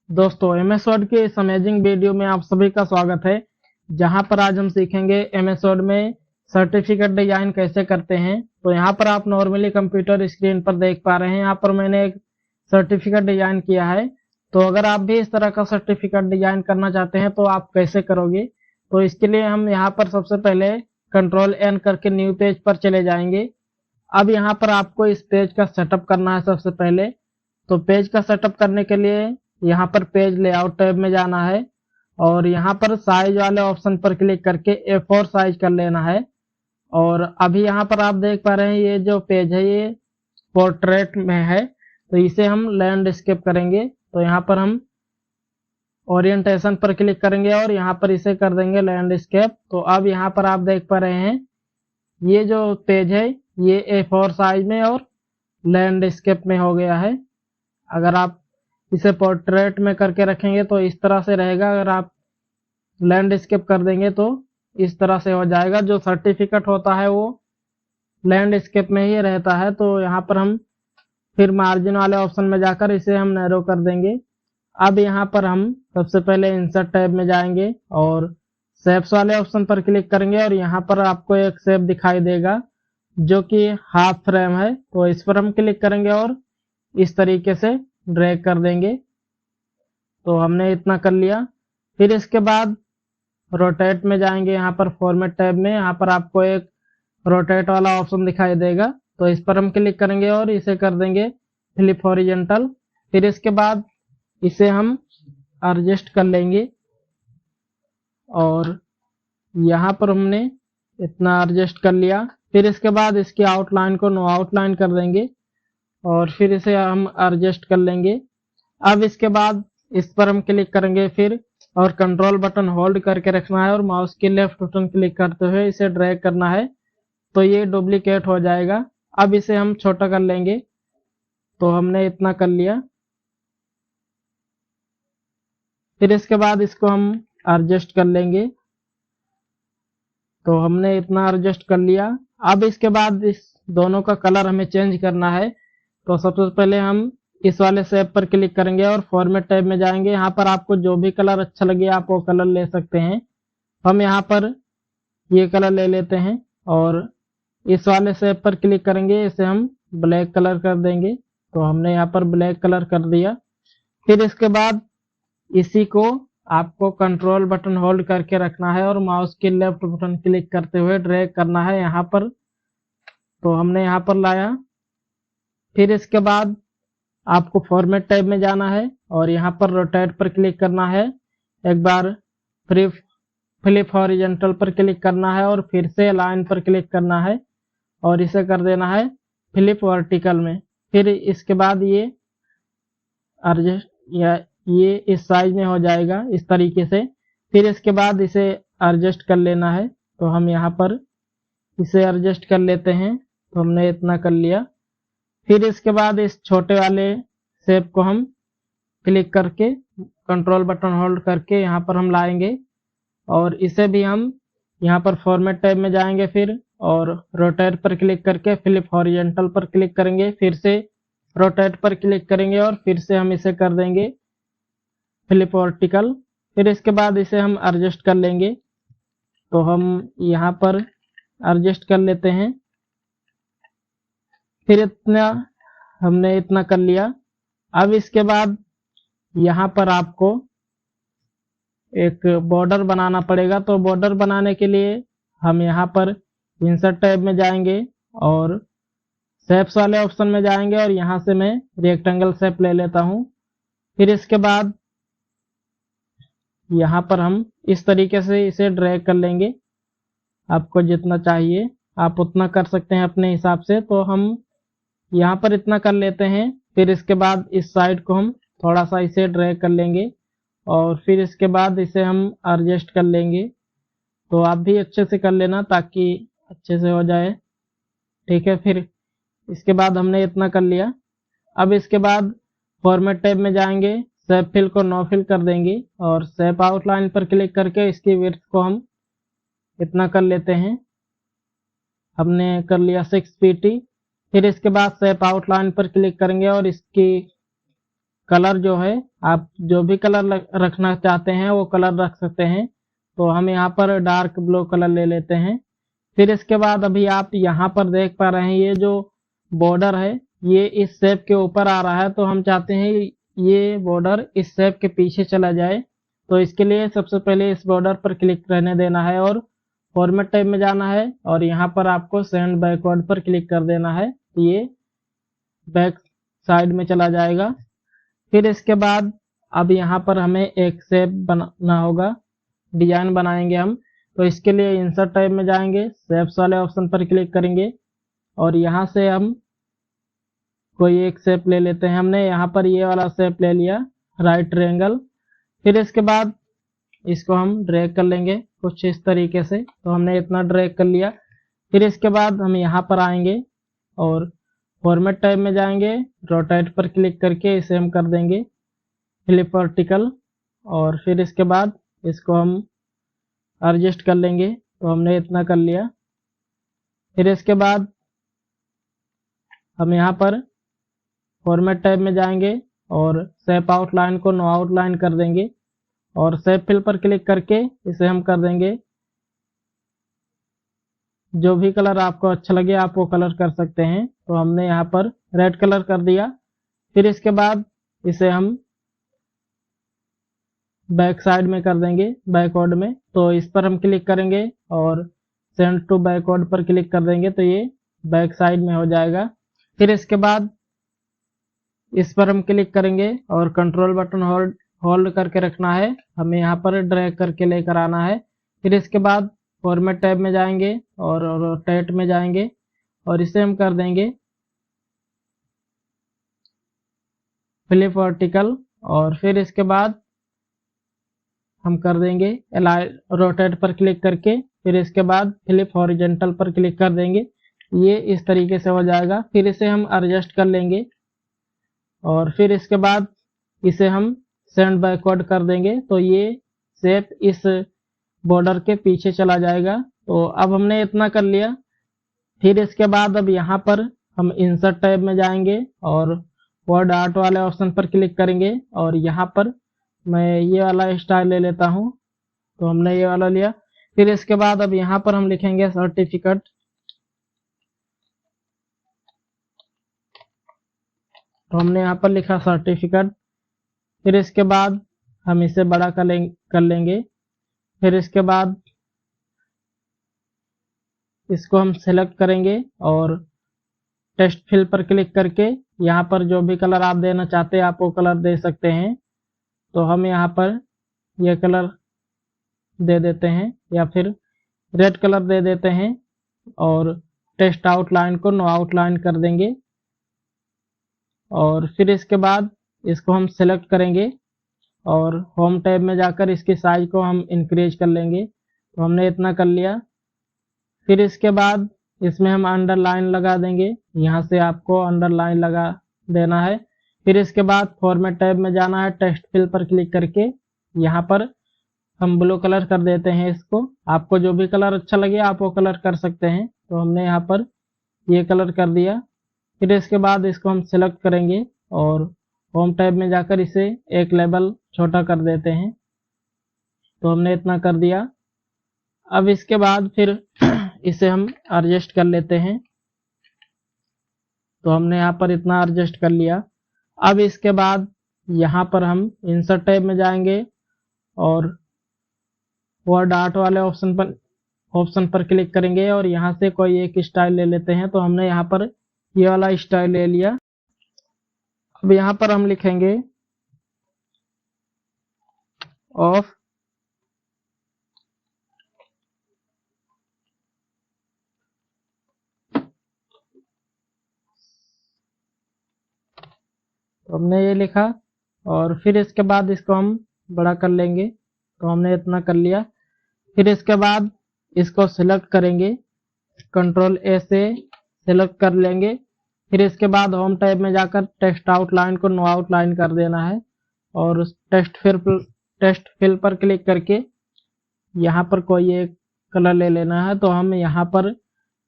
दोस्तों MS word के इस अमेजिंग वीडियो में आप सभी का स्वागत है। जहां पर आज हम सीखेंगे एमएस वर्ड में सर्टिफिकेट डिजाइन कैसे करते हैं। तो यहां पर आप नॉर्मली कंप्यूटर स्क्रीन पर देख पा रहे हैं, यहां पर मैंने एक सर्टिफिकेट डिजाइन किया है। तो अगर आप भी इस तरह का सर्टिफिकेट डिजाइन करना चाहते हैं तो आप कैसे करोगे। तो इसके लिए हम यहाँ पर सबसे पहले कंट्रोल एन करके न्यू पेज पर चले जाएंगे। अब यहाँ पर आपको इस पेज का सेटअप करना है। सबसे पहले तो पेज का सेटअप करने के लिए यहाँ पर पेज लेआउट टैब में जाना है और यहाँ पर साइज वाले ऑप्शन पर क्लिक करके A4 साइज कर लेना है। और अभी यहाँ पर आप देख पा रहे हैं ये जो पेज है ये पोर्ट्रेट में है, तो इसे हम लैंडस्केप करेंगे। तो यहाँ पर हम ओरिएंटेशन पर क्लिक करेंगे और यहाँ पर इसे कर देंगे लैंडस्केप। तो अब यहाँ पर आप देख पा रहे हैं ये जो पेज है ये A4 साइज में और लैंडस्केप में हो गया है। अगर आप इसे पोर्ट्रेट में करके रखेंगे तो इस तरह से रहेगा, अगर आप लैंडस्केप कर देंगे तो इस तरह से हो जाएगा। जो सर्टिफिकेट होता है वो लैंडस्केप में ही रहता है। तो यहाँ पर हम फिर मार्जिन वाले ऑप्शन में जाकर इसे हम नैरो कर देंगे। अब यहाँ पर हम सबसे पहले इंसर्ट टैब में जाएंगे और शेप्स वाले ऑप्शन पर क्लिक करेंगे और यहाँ पर आपको एक शेप दिखाई देगा जो कि हाफ फ्रेम है। तो इस पर हम क्लिक करेंगे और इस तरीके से ड्रैग कर देंगे। तो हमने इतना कर लिया। फिर इसके बाद रोटेट में जाएंगे, यहाँ पर फॉर्मेट टैब में यहाँ पर आपको एक रोटेट वाला ऑप्शन दिखाई देगा। तो इस पर हम क्लिक करेंगे और इसे कर देंगे फ्लिप हॉरिजॉन्टल। फिर इसके बाद इसे हम एडजस्ट कर लेंगे और यहाँ पर हमने इतना एडजस्ट कर लिया। फिर इसके बाद इसकी आउटलाइन को नो आउटलाइन कर देंगे और फिर इसे हम एडजस्ट कर लेंगे। अब इसके बाद इस पर हम क्लिक करेंगे फिर और कंट्रोल बटन होल्ड करके रखना है और माउस के लेफ्ट बटन क्लिक करते हुए इसे ड्रैग करना है तो ये डुप्लीकेट हो जाएगा। अब इसे हम छोटा कर लेंगे। तो हमने इतना कर लिया। फिर इसके बाद इसको हम एडजस्ट कर लेंगे। तो हमने इतना एडजस्ट कर लिया। अब इसके बाद इस दोनों का कलर हमें चेंज करना है। तो सबसे पहले हम इस वाले शेप पर क्लिक करेंगे और फॉर्मेट टैब में जाएंगे। यहाँ पर आपको जो भी कलर अच्छा लगे आप वो कलर ले सकते हैं। हम यहाँ पर ये कलर ले लेते हैं और इस वाले शेप पर क्लिक करेंगे, इसे हम ब्लैक कलर कर देंगे। तो हमने यहाँ पर ब्लैक कलर कर दिया। फिर इसके बाद इसी को आपको कंट्रोल बटन होल्ड करके रखना है और माउस के लेफ्ट बटन क्लिक करते हुए ड्रैग करना है यहाँ पर। तो हमने यहाँ पर लाया। फिर इसके बाद आपको फॉर्मेट टैब में जाना है और यहाँ पर रोटेट पर क्लिक करना है। एक बार फ्लिप हॉरिजॉन्टल पर क्लिक करना है और फिर से लाइन पर क्लिक करना है और इसे कर देना है फ्लिप वर्टिकल में। फिर इसके बाद ये एडजस्ट या ये इस साइज में हो जाएगा इस तरीके से। फिर इसके बाद इसे एडजस्ट कर लेना है। तो हम यहाँ पर इसे एडजस्ट कर लेते हैं। तो हमने इतना कर लिया। फिर इसके बाद इस छोटे वाले शेप को हम क्लिक करके कंट्रोल बटन होल्ड करके यहाँ पर हम लाएंगे और इसे भी हम यहाँ पर फॉर्मेट टैब में जाएंगे फिर और रोटेट पर क्लिक करके फ्लिप हॉरिजॉन्टल पर क्लिक करेंगे। फिर से रोटेट पर क्लिक करेंगे और फिर से हम इसे कर देंगे फ्लिप वर्टिकल। फिर इसके बाद इसे हम एडजस्ट कर लेंगे। तो हम यहाँ पर एडजस्ट कर लेते हैं। फिर इतना हमने इतना कर लिया। अब इसके बाद यहाँ पर आपको एक बॉर्डर बनाना पड़ेगा। तो बॉर्डर बनाने के लिए हम यहाँ पर इंसर्ट टैब में जाएंगे और शेप्स वाले ऑप्शन में जाएंगे और यहाँ से मैं रेक्टेंगल शेप ले लेता हूँ। फिर इसके बाद यहाँ पर हम इस तरीके से इसे ड्रैग कर लेंगे। आपको जितना चाहिए आप उतना कर सकते हैं अपने हिसाब से। तो हम यहाँ पर इतना कर लेते हैं। फिर इसके बाद इस साइड को हम थोड़ा सा इसे ड्रैग कर लेंगे और फिर इसके बाद इसे हम एडजस्ट कर लेंगे। तो आप भी अच्छे से कर लेना ताकि अच्छे से हो जाए। ठीक है, फिर इसके बाद हमने इतना कर लिया। अब इसके बाद फॉर्मेट टैब में जाएंगे, शेप फिल को नो फिल कर देंगे और शेप आउटलाइन पर क्लिक करके इसकी विड्थ को हम इतना कर लेते हैं। हमने कर लिया 6 pt। फिर इसके बाद शेप आउटलाइन पर क्लिक करेंगे और इसकी कलर जो है आप जो भी कलर रखना चाहते हैं वो कलर रख सकते हैं। तो हम यहाँ पर डार्क ब्लू कलर ले लेते हैं। फिर इसके बाद अभी आप यहाँ पर देख पा रहे हैं ये जो बॉर्डर है ये इस शेप के ऊपर आ रहा है, तो हम चाहते हैं ये बॉर्डर इस शेप के पीछे चला जाए। तो इसके लिए सबसे पहले इस बॉर्डर पर क्लिक रहने देना है और फॉर्मेट टैब में जाना है और यहाँ पर आपको सेंड बैकवर्ड पर क्लिक कर देना है, ये बैक साइड में चला जाएगा। फिर इसके बाद अब यहाँ पर हमें एक शेप बनाना होगा, डिजाइन बनाएंगे हम। तो इसके लिए इंसर्ट टैब में जाएंगे, शेप्स वाले ऑप्शन पर क्लिक करेंगे और यहाँ से हम कोई एक शेप ले लेते हैं। हमने यहाँ पर ये वाला शेप ले लिया, राइट ट्रायंगल। फिर इसके बाद इसको हम ड्रैग कर लेंगे कुछ इस तरीके से। तो हमने इतना ड्रैग कर लिया। फिर इसके बाद हम यहाँ पर आएंगे और फॉर्मेट टैब में जाएंगे, रोटेट पर क्लिक करके इसे हम कर देंगे फ्लिप वर्टिकल और फिर इसके बाद इसको हम एडजस्ट कर लेंगे। तो हमने इतना कर लिया। फिर इसके बाद हम यहाँ पर फॉर्मेट टैब में जाएंगे और शेप आउटलाइन को नो आउटलाइन कर देंगे और शेप फिल पर क्लिक करके इसे हम कर देंगे, जो भी कलर आपको अच्छा लगे आप वो कलर कर सकते हैं। तो हमने यहाँ पर रेड कलर कर दिया। फिर इसके बाद इसे हम बैक साइड में कर देंगे, बैकवर्ड में। तो इस पर हम क्लिक करेंगे और सेंड टू बैकवर्ड पर क्लिक कर देंगे तो ये बैक साइड में हो जाएगा। फिर इसके बाद इस पर हम क्लिक करेंगे और कंट्रोल बटन होल्ड करके रखना है, हमें यहाँ पर ड्रैग करके लेकर आना है। फिर इसके बाद फॉर्मेट टैब में जाएंगे और रोटेट में जाएंगे और इसे हम कर देंगे फ्लिप वर्टिकल और फिर इसके बाद हम कर देंगे रोटेट पर क्लिक करके, फिर इसके बाद फ्लिप हॉरिजॉन्टल पर क्लिक कर देंगे। ये इस तरीके से हो जाएगा। फिर इसे हम एडजस्ट कर लेंगे और फिर इसके बाद इसे हम सेंड बैकवर्ड कर देंगे तो ये शेप इस बॉर्डर के पीछे चला जाएगा। तो अब हमने इतना कर लिया। फिर इसके बाद अब यहाँ पर हम इंसर्ट टैब में जाएंगे और वर्ड आर्ट वाले ऑप्शन पर क्लिक करेंगे और यहाँ पर मैं ये वाला स्टाइल ले लेता हूँ। तो हमने ये वाला लिया। फिर इसके बाद अब यहाँ पर हम लिखेंगे सर्टिफिकेट। तो हमने यहाँ पर लिखा सर्टिफिकेट। फिर इसके बाद हम इसे बड़ा कर लेंगे। फिर इसके बाद इसको हम सेलेक्ट करेंगे और टेक्स्ट फिल पर क्लिक करके यहाँ पर जो भी कलर आप देना चाहते हैं आप वो कलर दे सकते हैं। तो हम यहाँ पर ये कलर दे देते हैं या फिर रेड कलर दे देते हैं और टेक्स्ट आउटलाइन को नो आउटलाइन कर देंगे और फिर इसके बाद इसको हम सेलेक्ट करेंगे और होम टैब में जाकर इसकी साइज को हम इंक्रीज कर लेंगे। तो हमने इतना कर लिया। फिर इसके बाद इसमें हम अंडरलाइन लगा देंगे, यहाँ से आपको अंडरलाइन लगा देना है। फिर इसके बाद फॉर्मेट टैब में जाना है, टेक्स्ट फिल पर क्लिक करके यहाँ पर हम ब्लू कलर कर देते हैं इसको। आपको जो भी कलर अच्छा लगे आप वो कलर कर सकते हैं। तो हमने यहाँ पर ये कलर कर दिया। फिर इसके बाद इसको हम सिलेक्ट करेंगे और होम टैब में जाकर इसे एक लेवल छोटा कर देते हैं। तो हमने इतना कर दिया। अब इसके बाद फिर इसे हम एडजस्ट कर लेते हैं। तो हमने यहाँ पर इतना एडजस्ट कर लिया। अब इसके बाद यहाँ पर हम इंसर्ट टैब में जाएंगे और वर्ड आर्ट वाले ऑप्शन पर क्लिक करेंगे और यहाँ से कोई एक स्टाइल ले लेते हैं। तो हमने यहाँ पर ये वाला स्टाइल ले लिया। अब यहाँ पर हम लिखेंगे ऑफ तो हमने ये लिखा और फिर इसके बाद इसको हम बड़ा कर लेंगे। तो हमने इतना कर लिया। फिर इसके बाद इसको सिलेक्ट करेंगे, कंट्रोल ए से सिलेक्ट कर लेंगे। फिर इसके बाद होम टैब में जाकर टेक्स्ट आउटलाइन को नो आउटलाइन कर देना है और टेक्स्ट फिल पर क्लिक करके यहाँ पर कोई एक कलर ले लेना है। तो हम यहाँ पर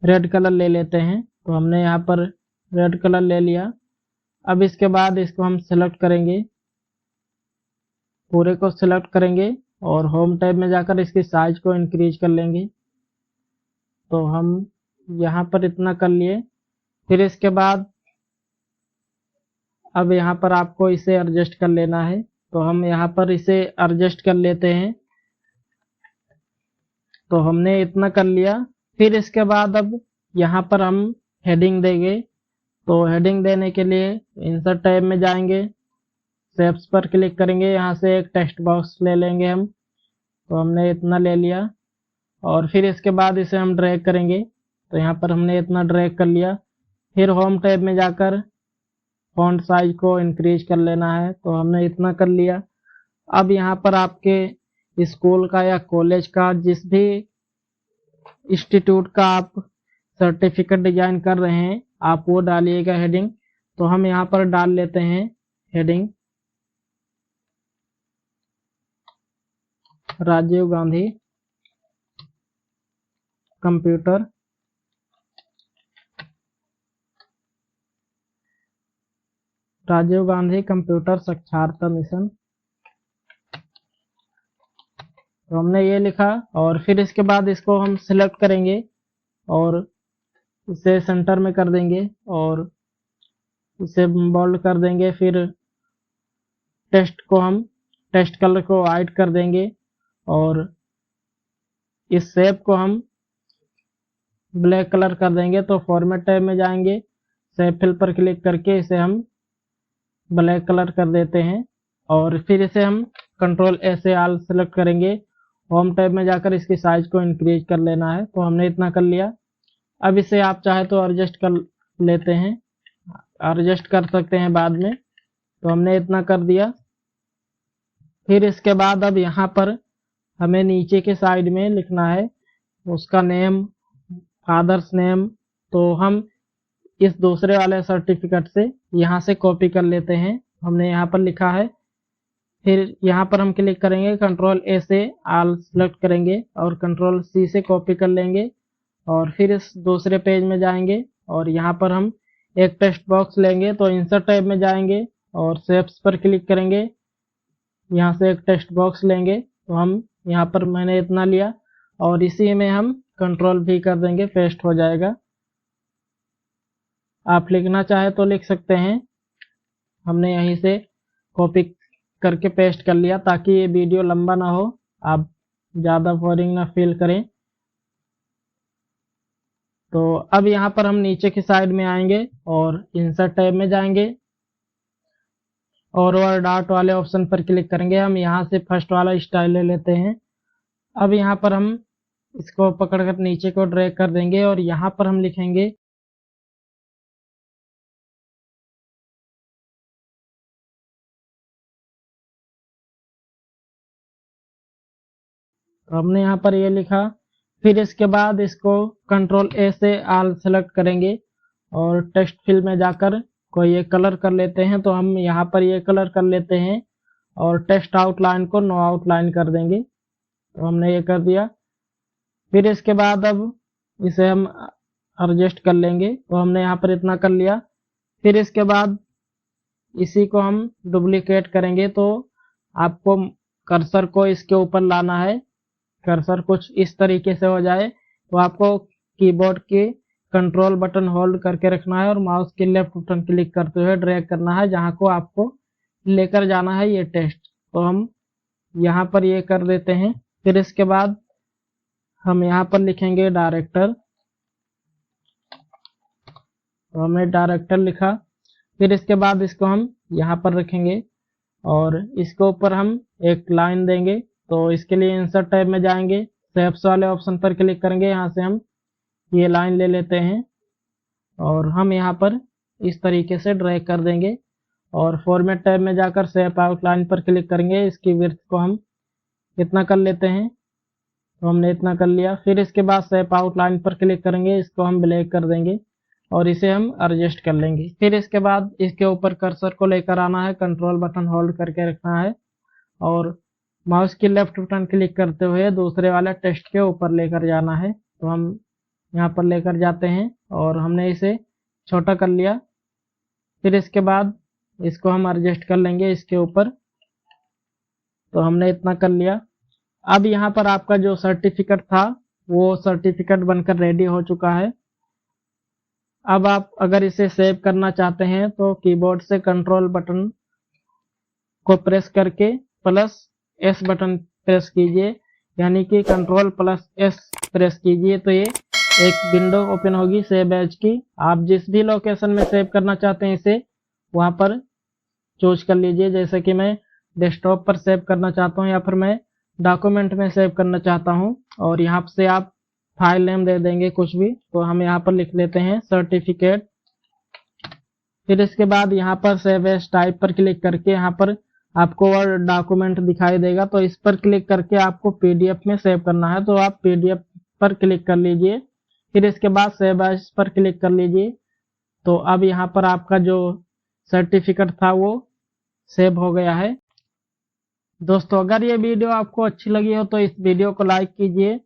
रेड कलर ले लेते हैं। तो हमने यहाँ पर रेड कलर ले लिया। अब इसके बाद इसको हम सेलेक्ट करेंगे पूरे को सिलेक्ट करेंगे और होम टैब में जाकर इसकी साइज को इंक्रीज कर लेंगे। तो हम यहाँ पर इतना कर लिए। फिर इसके बाद अब यहाँ पर आपको इसे एडजस्ट कर लेना है। तो हम यहाँ पर इसे एडजस्ट कर लेते हैं। तो हमने इतना कर लिया। फिर इसके बाद अब यहाँ पर हम हेडिंग देंगे। तो हेडिंग देने के लिए इंसर्ट टैब में जाएंगे, शेप्स पर क्लिक करेंगे, यहाँ से एक टेक्स्ट बॉक्स ले लेंगे हम। तो हमने इतना ले लिया और फिर इसके बाद इसे हम ड्रैग करेंगे। तो यहाँ पर हमने इतना ड्रैग कर लिया। फिर होम टैब में जाकर फॉन्ट साइज को इंक्रीज कर लेना है। तो हमने इतना कर लिया। अब यहाँ पर आपके स्कूल का या कॉलेज का, जिस भी इंस्टीट्यूट का आप सर्टिफिकेट डिजाइन कर रहे हैं, आप वो डालिएगा हेडिंग। तो हम यहाँ पर डाल लेते हैं हेडिंग राजीव गांधी कंप्यूटर साक्षरता मिशन। तो हमने ये लिखा और फिर इसके बाद इसको हम सिलेक्ट करेंगे और इसे सेंटर में कर देंगे और इसे बोल्ड कर देंगे। फिर टेक्स्ट कलर को वाइट कर देंगे और इस शेप को हम ब्लैक कलर कर देंगे। तो फॉर्मेट टैब में जाएंगे, शेप फिल पर क्लिक करके इसे हम ब्लैक कलर कर देते हैं और फिर इसे हम कंट्रोल ए से ऑल सेलेक्ट करेंगे। होम टैब में जाकर इसकी साइज को इंक्रीज कर लेना है। तो हमने इतना कर लिया। अब इसे आप चाहे तो एडजस्ट कर लेते हैं, एडजस्ट कर सकते हैं बाद में। तो हमने इतना कर दिया। फिर इसके बाद अब यहाँ पर हमें नीचे के साइड में लिखना है उसका नेम, फादर्स नेम। तो हम इस दूसरे वाले सर्टिफिकेट से यहाँ से कॉपी कर लेते हैं। हमने यहाँ पर लिखा है। फिर यहाँ पर हम क्लिक करेंगे, कंट्रोल ए से ऑल सेलेक्ट करेंगे और कंट्रोल सी से कॉपी कर लेंगे और फिर इस दूसरे पेज में जाएंगे और यहाँ पर हम एक टेक्स्ट बॉक्स लेंगे। तो इंसर्ट टैब में जाएंगे और शेप्स पर क्लिक करेंगे, यहाँ से एक टेक्स्ट बॉक्स लेंगे। तो हम यहाँ पर मैंने इतना लिया और इसी में हम कंट्रोल भी कर देंगे, पेस्ट हो जाएगा। आप लिखना चाहे तो लिख सकते हैं। हमने यहीं से कॉपी करके पेस्ट कर लिया ताकि ये वीडियो लंबा ना हो, आप ज़्यादा बोरिंग ना फील करें। तो अब यहाँ पर हम नीचे की साइड में आएंगे और इंसर्ट टैब में जाएंगे और डॉट वाले ऑप्शन पर क्लिक करेंगे। हम यहाँ से फर्स्ट वाला स्टाइल ले लेते हैं। अब यहाँ पर हम इसको पकड़कर नीचे को ड्रैग कर देंगे और यहाँ पर हम लिखेंगे तो हमने यहाँ पर ये लिखा। फिर इसके बाद इसको कंट्रोल ए से ऑल सेलेक्ट करेंगे और टेक्स्ट फिल में जाकर कोई एक कलर कर लेते हैं। तो हम यहाँ पर ये कलर कर लेते हैं और टेक्स्ट आउटलाइन को नो आउटलाइन कर देंगे। तो हमने ये कर दिया। फिर इसके बाद अब इसे हम एडजस्ट कर लेंगे। तो हमने यहाँ पर इतना कर लिया। फिर इसके बाद इसी को हम डुप्लीकेट करेंगे। तो आपको कर्सर को इसके ऊपर लाना है, कर्सर कुछ इस तरीके से हो जाए। तो आपको कीबोर्ड के कंट्रोल बटन होल्ड करके रखना है और माउस के लेफ्ट बटन क्लिक करते हुए ड्रैग करना है जहां को आपको लेकर जाना है ये टेक्स्ट। तो हम यहाँ पर ये कर देते हैं। फिर इसके बाद हम यहाँ पर लिखेंगे डायरेक्टर। तो हमने डायरेक्टर लिखा। फिर इसके बाद इसको हम यहाँ पर रखेंगे और इसके ऊपर हम एक लाइन देंगे। तो इसके लिए इंसर्ट टैब में जाएंगे, शेप्स वाले ऑप्शन पर क्लिक करेंगे, यहाँ से हम ये लाइन ले लेते हैं और हम यहाँ पर इस तरीके से ड्रैग कर देंगे और फॉर्मेट टैब में जाकर शेप आउटलाइन पर क्लिक करेंगे। इसकी विड्थ को हम इतना कर लेते हैं। तो हमने इतना कर लिया। फिर इसके बाद शेप आउटलाइन पर क्लिक करेंगे, इसको हम ब्लैक कर देंगे और इसे हम एडजस्ट कर लेंगे। फिर इसके बाद इसके ऊपर कर्सर को लेकर आना है, कंट्रोल बटन होल्ड करके रखना है और माउस की लेफ्ट बटन क्लिक करते हुए दूसरे वाले टेक्स्ट के ऊपर लेकर जाना है। तो हम यहाँ पर लेकर जाते हैं और हमने इसे छोटा कर लिया। फिर इसके बाद इसको हम एडजस्ट कर लेंगे इसके ऊपर। तो हमने इतना कर लिया। अब यहाँ पर आपका जो सर्टिफिकेट था वो सर्टिफिकेट बनकर रेडी हो चुका है। अब आप अगर इसे सेव करना चाहते हैं तो कीबोर्ड से कंट्रोल बटन को प्रेस करके प्लस एस बटन प्रेस कीजिए, यानी कि कंट्रोल प्लस एस प्रेस कीजिए तो ये एक विंडो ओपन होगी सेव एज की। आप जिस भी लोकेशन में सेव करना चाहते हैं इसे वहां पर चूज कर लीजिए। जैसे कि मैं डेस्कटॉप पर सेव करना चाहता हूँ या फिर मैं डॉक्यूमेंट में सेव करना चाहता हूँ, और यहाँ से आप फाइल नेम दे देंगे कुछ भी। तो हम यहाँ पर लिख लेते हैं सर्टिफिकेट। फिर इसके बाद यहाँ पर सेव एज टाइप पर क्लिक करके यहाँ पर आपको वर्ड डॉक्यूमेंट दिखाई देगा, तो इस पर क्लिक करके आपको पीडीएफ में सेव करना है, तो आप पीडीएफ पर क्लिक कर लीजिए। फिर इसके बाद सेव एज पर क्लिक कर लीजिए। तो अब यहाँ पर आपका जो सर्टिफिकेट था वो सेव हो गया है। दोस्तों अगर ये वीडियो आपको अच्छी लगी हो तो इस वीडियो को लाइक कीजिए,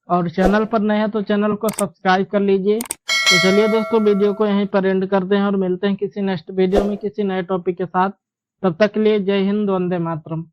और चैनल पर नए हैं तो चैनल को सब्सक्राइब कर लीजिए। तो चलिए दोस्तों वीडियो को यहीं पर एंड करते हैं और मिलते हैं किसी नेक्स्ट वीडियो में किसी नए टॉपिक के साथ। तब तक के लिए जय हिंद, वंदे मातरम।